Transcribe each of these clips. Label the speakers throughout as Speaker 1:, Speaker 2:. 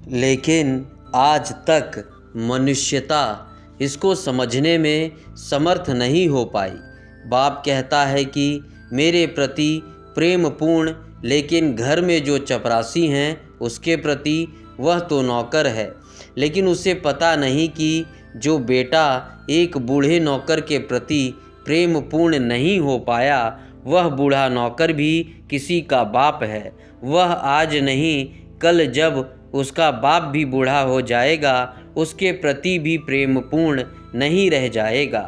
Speaker 1: लेकिन आज तक मनुष्यता इसको समझने में समर्थ नहीं हो पाई। बाप कहता है कि मेरे प्रति प्रेमपूर्ण, लेकिन घर में जो चपरासी हैं उसके प्रति वह तो नौकर है। लेकिन उसे पता नहीं कि जो बेटा एक बूढ़े नौकर के प्रति प्रेमपूर्ण नहीं हो पाया, वह बूढ़ा नौकर भी किसी का बाप है। वह आज नहीं, कल जब उसका बाप भी बूढ़ा हो जाएगा, उसके प्रति भी प्रेमपूर्ण नहीं रह जाएगा।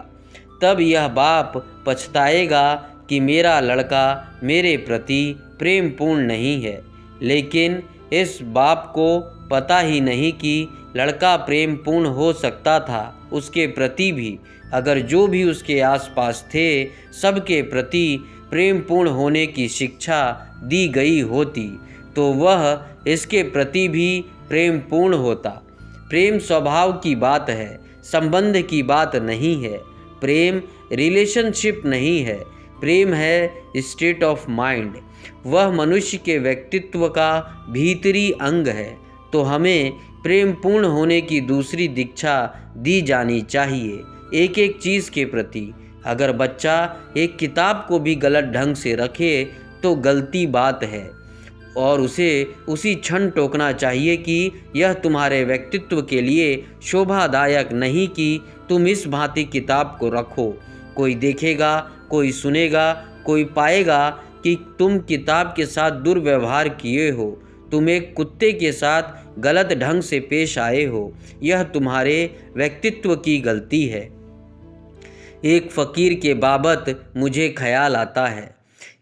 Speaker 1: तब यह बाप पछताएगा कि मेरा लड़का मेरे प्रति प्रेमपूर्ण नहीं है। लेकिन इस बाप को पता ही नहीं कि लड़का प्रेमपूर्ण हो सकता था उसके प्रति भी, अगर जो भी उसके आसपास थे सबके प्रति प्रेमपूर्ण होने की शिक्षा दी गई होती, तो वह इसके प्रति भी प्रेमपूर्ण होता। प्रेम स्वभाव की बात है, संबंध की बात नहीं है। प्रेम रिलेशनशिप नहीं है, प्रेम है स्टेट ऑफ माइंड। वह मनुष्य के व्यक्तित्व का भीतरी अंग है। तो हमें प्रेमपूर्ण होने की दूसरी दीक्षा दी जानी चाहिए एक एक चीज़ के प्रति। अगर बच्चा एक किताब को भी गलत ढंग से रखे तो गलती बात है, और उसे उसी क्षण टोकना चाहिए कि यह तुम्हारे व्यक्तित्व के लिए शोभादायक नहीं कि तुम इस भांति किताब को रखो। कोई देखेगा, कोई सुनेगा, कोई पाएगा कि तुम किताब के साथ दुर्व्यवहार किए हो, तुम एक कुत्ते के साथ गलत ढंग से पेश आए हो। यह तुम्हारे व्यक्तित्व की गलती है। एक फ़कीर के बाबत मुझे ख्याल आता है।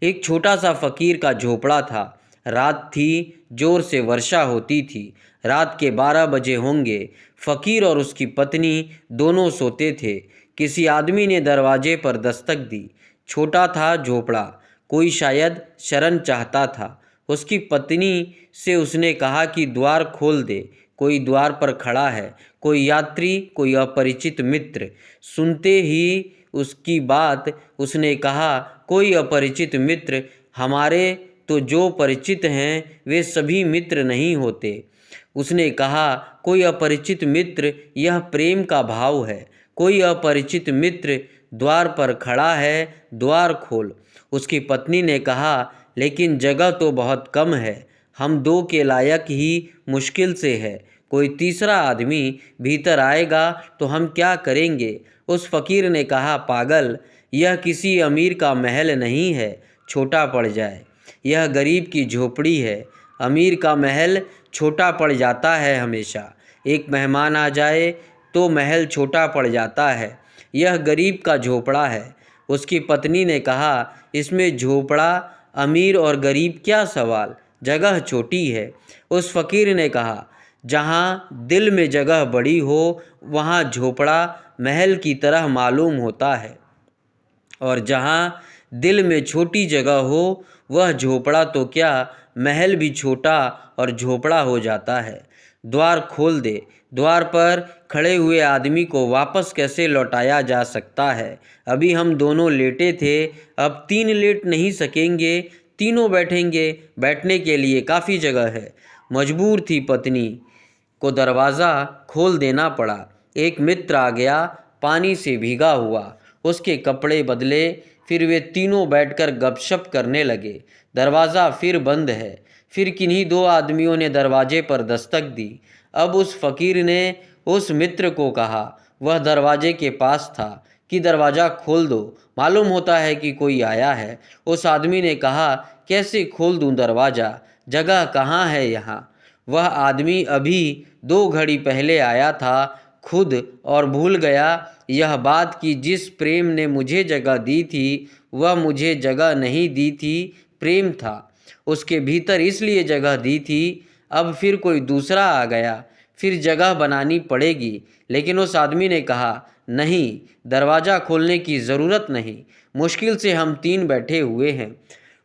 Speaker 1: एक छोटा सा फ़कीर का झोपड़ा था। रात थी, ज़ोर से वर्षा होती थी। रात के 12 बजे होंगे। फ़कीर और उसकी पत्नी दोनों सोते थे। किसी आदमी ने दरवाजे पर दस्तक दी। छोटा था झोपड़ा, कोई शायद शरण चाहता था। उसकी पत्नी से उसने कहा कि द्वार खोल दे, कोई द्वार पर खड़ा है, कोई यात्री, कोई अपरिचित मित्र। सुनते ही उसकी बात उसने कहा, कोई अपरिचित मित्र? हमारे तो जो परिचित हैं वे सभी मित्र नहीं होते। उसने कहा, कोई अपरिचित मित्र, यह प्रेम का भाव है। कोई अपरिचित मित्र द्वार पर खड़ा है, द्वार खोल। उसकी पत्नी ने कहा, लेकिन जगह तो बहुत कम है, हम 2 के लायक ही मुश्किल से है। कोई तीसरा आदमी भीतर आएगा तो हम क्या करेंगे? उस फ़कीर ने कहा, पागल, यह किसी अमीर का महल नहीं है, छोटा पड़ जाए। यह गरीब की झोपड़ी है। अमीर का महल छोटा पड़ जाता है हमेशा। एक मेहमान आ जाए तो महल छोटा पड़ जाता है। यह गरीब का झोपड़ा है। उसकी पत्नी ने कहा, इसमें झोपड़ा, अमीर और गरीब क्या सवाल, जगह छोटी है। उस फ़कीर ने कहा, जहाँ दिल में जगह बड़ी हो वहाँ झोपड़ा महल की तरह मालूम होता है, और जहाँ दिल में छोटी जगह हो वह झोपड़ा तो क्या, महल भी छोटा और झोपड़ा हो जाता है। द्वार खोल दे। द्वार पर खड़े हुए आदमी को वापस कैसे लौटाया जा सकता है? अभी हम दोनों लेटे थे, अब 3 लेट नहीं सकेंगे, तीनों बैठेंगे। बैठने के लिए काफ़ी जगह है। मजबूर थी पत्नी को दरवाज़ा खोल देना पड़ा। एक मित्र आ गया, पानी से भीगा हुआ, उसके कपड़े बदले, फिर वे तीनों बैठकर गपशप करने लगे। दरवाज़ा फिर बंद है। फिर किन्हीं 2 आदमियों ने दरवाजे पर दस्तक दी। अब उस फ़कीर ने उस मित्र को कहा, वह दरवाजे के पास था, कि दरवाज़ा खोल दो, मालूम होता है कि कोई आया है। उस आदमी ने कहा, कैसे खोल दूं दरवाज़ा, जगह कहाँ है यहाँ? वह आदमी अभी 2 घड़ी पहले आया था खुद, और भूल गया यह बात कि जिस प्रेम ने मुझे जगह दी थी वह मुझे जगह नहीं दी थी, प्रेम था उसके भीतर, इसलिए जगह दी थी। अब फिर कोई दूसरा आ गया, फिर जगह बनानी पड़ेगी। लेकिन उस आदमी ने कहा, नहीं, दरवाज़ा खोलने की ज़रूरत नहीं, मुश्किल से हम 3 बैठे हुए हैं।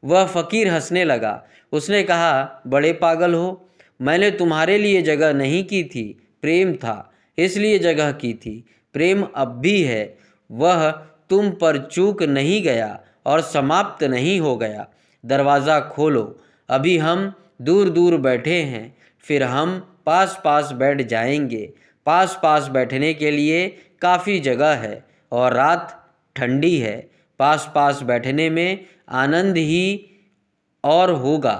Speaker 1: वह फ़कीर हंसने लगा। उसने कहा, बड़े पागल हो, मैंने तुम्हारे लिए जगह नहीं की थी, प्रेम था इसलिए जगह की थी। प्रेम अब भी है, वह तुम पर चूक नहीं गया और समाप्त नहीं हो गया। दरवाज़ा खोलो, अभी हम दूर दूर बैठे हैं, फिर हम पास पास बैठ जाएंगे। पास पास बैठने के लिए काफ़ी जगह है और रात ठंडी है। पास पास बैठने में आनंद ही और होगा।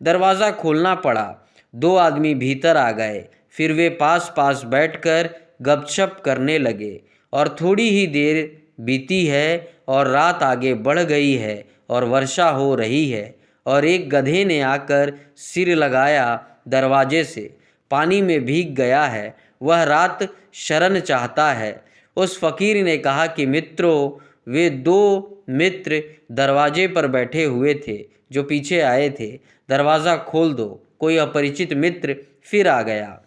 Speaker 1: दरवाज़ा खोलना पड़ा। 2 आदमी भीतर आ गए। फिर वे पास पास बैठकर गपशप करने लगे और थोड़ी ही देर बीती है और रात आगे बढ़ गई है और वर्षा हो रही है और एक गधे ने आकर सिर लगाया दरवाजे से। पानी में भीग गया है। वह रात शरण चाहता है। उस फकीर ने कहा कि मित्रों, वे 2 मित्र दरवाजे पर बैठे हुए थे जो पीछे आए थे। दरवाज़ा खोल दो। कोई अपरिचित मित्र फिर आ गया।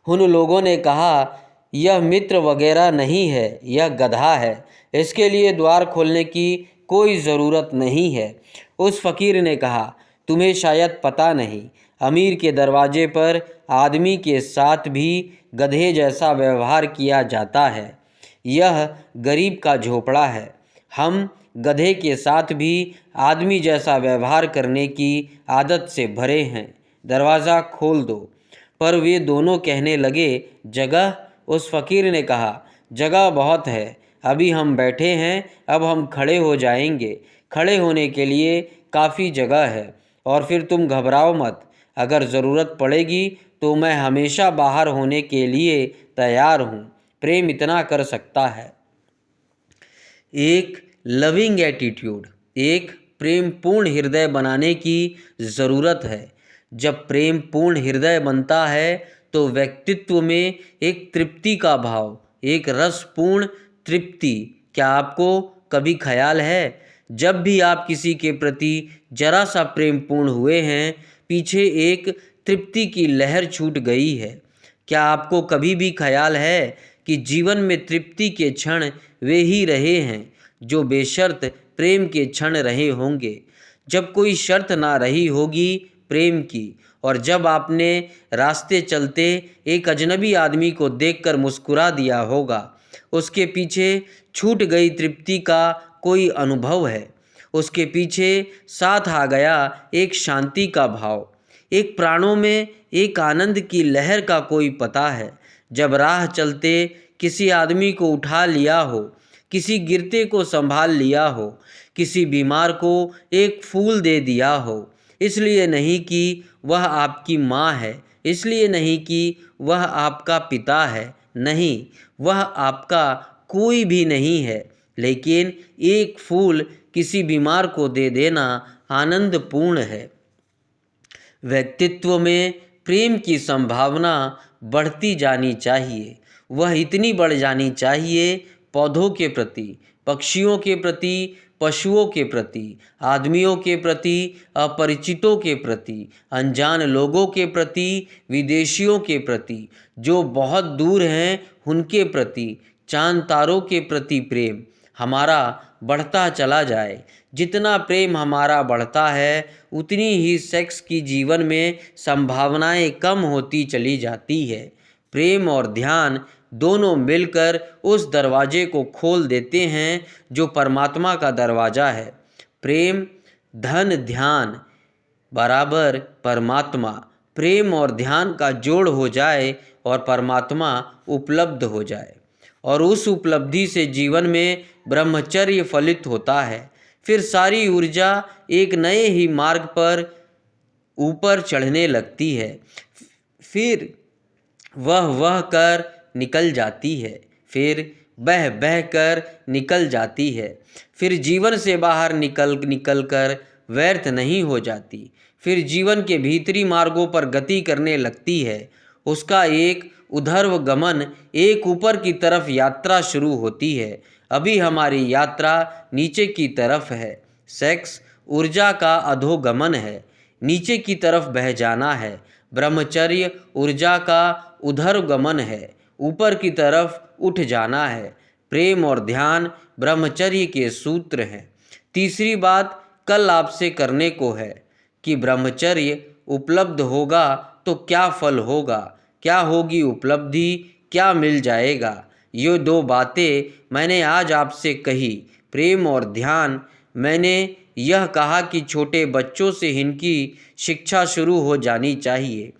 Speaker 1: उन लोगों ने कहा, यह मित्र वगैरह नहीं है, यह गधा है। इसके लिए द्वार खोलने की कोई ज़रूरत नहीं है। उस फकीर ने कहा, तुम्हें शायद पता नहीं, अमीर के दरवाजे पर आदमी के साथ भी गधे जैसा व्यवहार किया जाता है। यह गरीब का झोपड़ा है। हम गधे के साथ भी आदमी जैसा व्यवहार करने की आदत से भरे हैं। दरवाज़ा खोल दो। पर वे दोनों कहने लगे, जगह? उस फकीर ने कहा, जगह बहुत है, अभी हम बैठे हैं, अब हम खड़े हो जाएंगे। खड़े होने के लिए काफ़ी जगह है और फिर तुम घबराओ मत। अगर ज़रूरत पड़ेगी तो मैं हमेशा बाहर होने के लिए तैयार हूँ। प्रेम इतना कर सकता है। एक लविंग एटीट्यूड, एक प्रेम पूर्ण हृदय बनाने की ज़रूरत है। जब प्रेम पूर्ण हृदय बनता है तो व्यक्तित्व में एक तृप्ति का भाव, एक रसपूर्ण तृप्ति। क्या आपको कभी ख्याल है, जब भी आप किसी के प्रति जरा सा प्रेम पूर्ण हुए हैं, पीछे एक तृप्ति की लहर छूट गई है? क्या आपको कभी भी ख्याल है कि जीवन में तृप्ति के क्षण वे ही रहे हैं जो बेशर्त प्रेम के क्षण रहे होंगे, जब कोई शर्त ना रही होगी प्रेम की, और जब आपने रास्ते चलते एक अजनबी आदमी को देखकर मुस्कुरा दिया होगा? उसके पीछे छूट गई तृप्ति का कोई अनुभव है। उसके पीछे साथ आ गया एक शांति का भाव, एक प्राणों में एक आनंद की लहर का कोई पता है। जब राह चलते किसी आदमी को उठा लिया हो, किसी गिरते को संभाल लिया हो, किसी बीमार को एक फूल दे दिया हो, इसलिए नहीं कि वह आपकी माँ है, इसलिए नहीं कि वह आपका पिता है, नहीं, वह आपका कोई भी नहीं है, लेकिन एक फूल किसी बीमार को दे देना आनंदपूर्ण है। व्यक्तित्व में प्रेम की संभावना बढ़ती जानी चाहिए। वह इतनी बढ़ जानी चाहिए पौधों के प्रति, पक्षियों के प्रति, पशुओं के प्रति, आदमियों के प्रति, अपरिचितों के प्रति, अनजान लोगों के प्रति, विदेशियों के प्रति, जो बहुत दूर हैं उनके प्रति, चांद तारों के प्रति प्रेम हमारा बढ़ता चला जाए। जितना प्रेम हमारा बढ़ता है उतनी ही सेक्स की जीवन में संभावनाएं कम होती चली जाती है। प्रेम और ध्यान दोनों मिलकर उस दरवाजे को खोल देते हैं जो परमात्मा का दरवाज़ा है। प्रेम, धन, ध्यान बराबर परमात्मा। प्रेम और ध्यान का जोड़ हो जाए और परमात्मा उपलब्ध हो जाए, और उस उपलब्धि से जीवन में ब्रह्मचर्य फलित होता है। फिर सारी ऊर्जा एक नए ही मार्ग पर ऊपर चढ़ने लगती है। फिर वह कर निकल जाती है, फिर बह कर निकल जाती है, फिर जीवन से बाहर निकल कर व्यर्थ नहीं हो जाती, फिर जीवन के भीतरी मार्गों पर गति करने लगती है। उसका एक ऊर्ध्व गमन, एक ऊपर की तरफ यात्रा शुरू होती है। अभी हमारी यात्रा नीचे की तरफ है। सेक्स ऊर्जा का अधोगमन है, नीचे की तरफ बह जाना है। ब्रह्मचर्य ऊर्जा का ऊर्ध्वगमन है, ऊपर की तरफ उठ जाना है। प्रेम और ध्यान ब्रह्मचर्य के सूत्र हैं। तीसरी बात कल आपसे करने को है कि ब्रह्मचर्य उपलब्ध होगा तो क्या फल होगा, क्या होगी उपलब्धि, क्या मिल जाएगा। ये 2 बातें मैंने आज आपसे कही, प्रेम और ध्यान। मैंने यह कहा कि छोटे बच्चों से इनकी शिक्षा शुरू हो जानी चाहिए।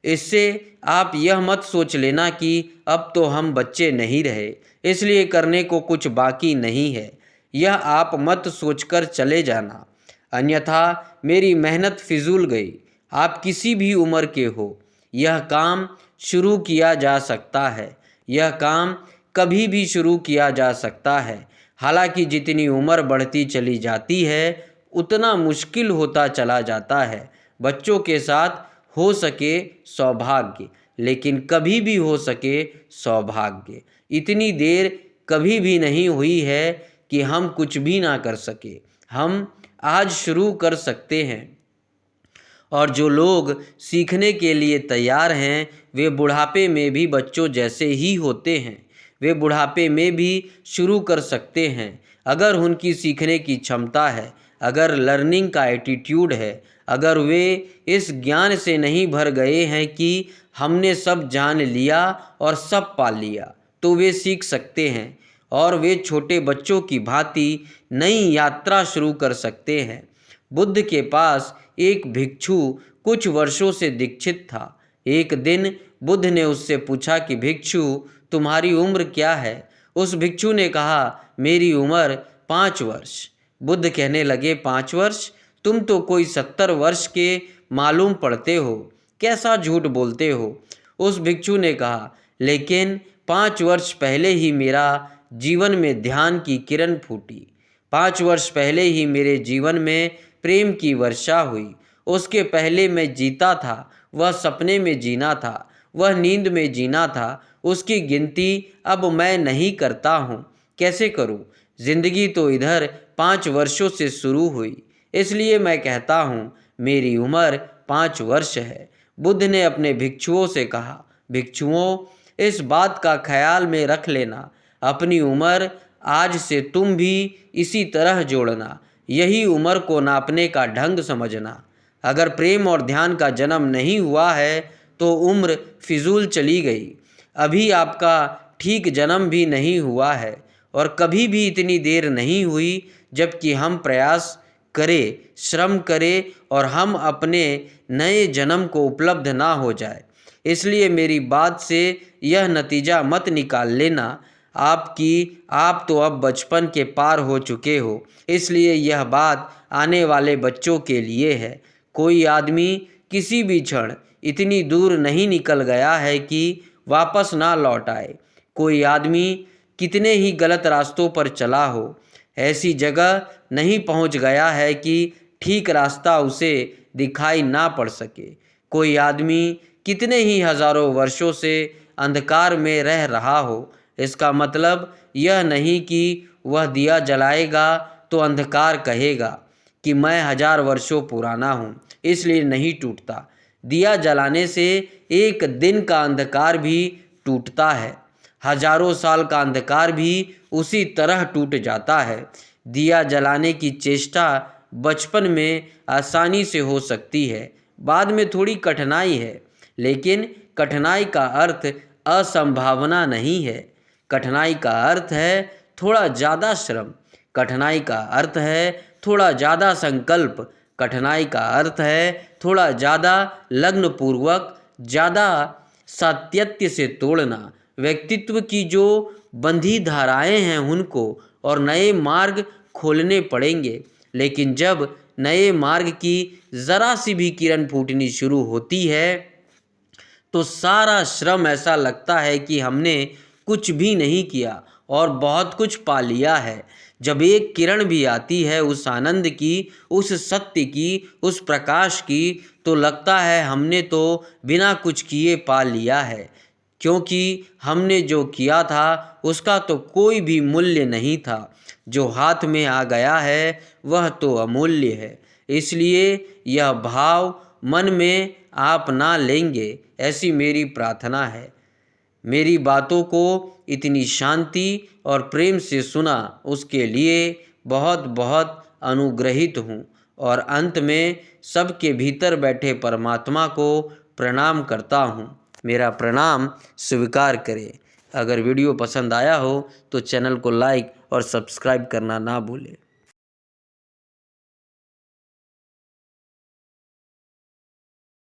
Speaker 1: इससे आप यह मत सोच लेना कि अब तो हम बच्चे नहीं रहे, इसलिए करने को कुछ बाकी नहीं है। यह आप मत सोचकर चले जाना, अन्यथा मेरी मेहनत फिजूल गई। आप किसी भी उम्र के हो, यह काम शुरू किया जा सकता है। यह काम कभी भी शुरू किया जा सकता है। हालांकि जितनी उम्र बढ़ती चली जाती है उतना मुश्किल होता चला जाता है। बच्चों के साथ हो सके सौभाग्य, लेकिन कभी भी हो सके सौभाग्य। इतनी देर कभी भी नहीं हुई है कि हम कुछ भी ना कर सके। हम आज शुरू कर सकते हैं, और जो लोग सीखने के लिए तैयार हैं वे बुढ़ापे में भी बच्चों जैसे ही होते हैं। वे बुढ़ापे में भी शुरू कर सकते हैं अगर उनकी सीखने की क्षमता है, अगर लर्निंग का एटीट्यूड है, अगर वे इस ज्ञान से नहीं भर गए हैं कि हमने सब जान लिया और सब पा लिया, तो वे सीख सकते हैं और वे छोटे बच्चों की भांति नई यात्रा शुरू कर सकते हैं। बुद्ध के पास एक भिक्षु कुछ वर्षों से दीक्षित था। एक दिन बुद्ध ने उससे पूछा कि भिक्षु, तुम्हारी उम्र क्या है? उस भिक्षु ने कहा, मेरी उम्र 5 वर्ष। बुद्ध कहने लगे, 5 वर्ष? तुम तो कोई 70 वर्ष के मालूम पड़ते हो, कैसा झूठ बोलते हो? उस भिक्षु ने कहा, लेकिन 5 वर्ष पहले ही मेरा जीवन में ध्यान की किरण फूटी। 5 वर्ष पहले ही मेरे जीवन में प्रेम की वर्षा हुई। उसके पहले मैं जीता था, वह सपने में जीना था, वह नींद में जीना था। उसकी गिनती अब मैं नहीं करता हूँ। कैसे करूँ? जिंदगी तो इधर 5 वर्षों से शुरू हुई, इसलिए मैं कहता हूँ मेरी उम्र 5 वर्ष है। बुद्ध ने अपने भिक्षुओं से कहा, भिक्षुओं, इस बात का ख्याल में रख लेना, अपनी उम्र आज से तुम भी इसी तरह जोड़ना। यही उम्र को नापने का ढंग समझना। अगर प्रेम और ध्यान का जन्म नहीं हुआ है तो उम्र फिजूल चली गई। अभी आपका ठीक जन्म भी नहीं हुआ है और कभी भी इतनी देर नहीं हुई जबकि हम प्रयास करें, श्रम करें और हम अपने नए जन्म को उपलब्ध ना हो जाए। इसलिए मेरी बात से यह नतीजा मत निकाल लेना आप तो अब बचपन के पार हो चुके हो, इसलिए यह बात आने वाले बच्चों के लिए है। कोई आदमी किसी भी क्षण इतनी दूर नहीं निकल गया है कि वापस ना लौट आए। कोई आदमी कितने ही गलत रास्तों पर चला हो, ऐसी जगह नहीं पहुंच गया है कि ठीक रास्ता उसे दिखाई ना पड़ सके। कोई आदमी कितने ही हजारों वर्षों से अंधकार में रह रहा हो, इसका मतलब यह नहीं कि वह दिया जलाएगा तो अंधकार कहेगा कि मैं 1000 वर्षों पुराना हूँ, इसलिए नहीं टूटता। दिया जलाने से एक दिन का अंधकार भी टूटता है, हजारों साल का अंधकार भी उसी तरह टूट जाता है। दिया जलाने की चेष्टा बचपन में आसानी से हो सकती है, बाद में थोड़ी कठिनाई है, लेकिन कठिनाई का अर्थ असंभावना नहीं है। कठिनाई का अर्थ है थोड़ा ज़्यादा श्रम, कठिनाई का अर्थ है थोड़ा ज़्यादा संकल्प, कठिनाई का अर्थ है थोड़ा ज़्यादा लग्नपूर्वक, ज़्यादा सातत्य से तोड़ना व्यक्तित्व की जो बंधी धाराएं हैं उनको, और नए मार्ग खोलने पड़ेंगे। लेकिन जब नए मार्ग की ज़रा सी भी किरण फूटनी शुरू होती है तो सारा श्रम ऐसा लगता है कि हमने कुछ भी नहीं किया और बहुत कुछ पा लिया है। जब एक किरण भी आती है उस आनंद की, उस सत्य की, उस प्रकाश की, तो लगता है हमने तो बिना कुछ किए पा लिया है, क्योंकि हमने जो किया था उसका तो कोई भी मूल्य नहीं था। जो हाथ में आ गया है वह तो अमूल्य है। इसलिए यह भाव मन में आप ना लेंगे, ऐसी मेरी प्रार्थना है। मेरी बातों को इतनी शांति और प्रेम से सुना उसके लिए बहुत बहुत अनुग्रहित हूँ, और अंत में सबके भीतर बैठे परमात्मा को प्रणाम करता हूँ। मेरा प्रणाम स्वीकार करें। अगर वीडियो पसंद आया हो तो चैनल को लाइक और सब्सक्राइब करना ना भूलें।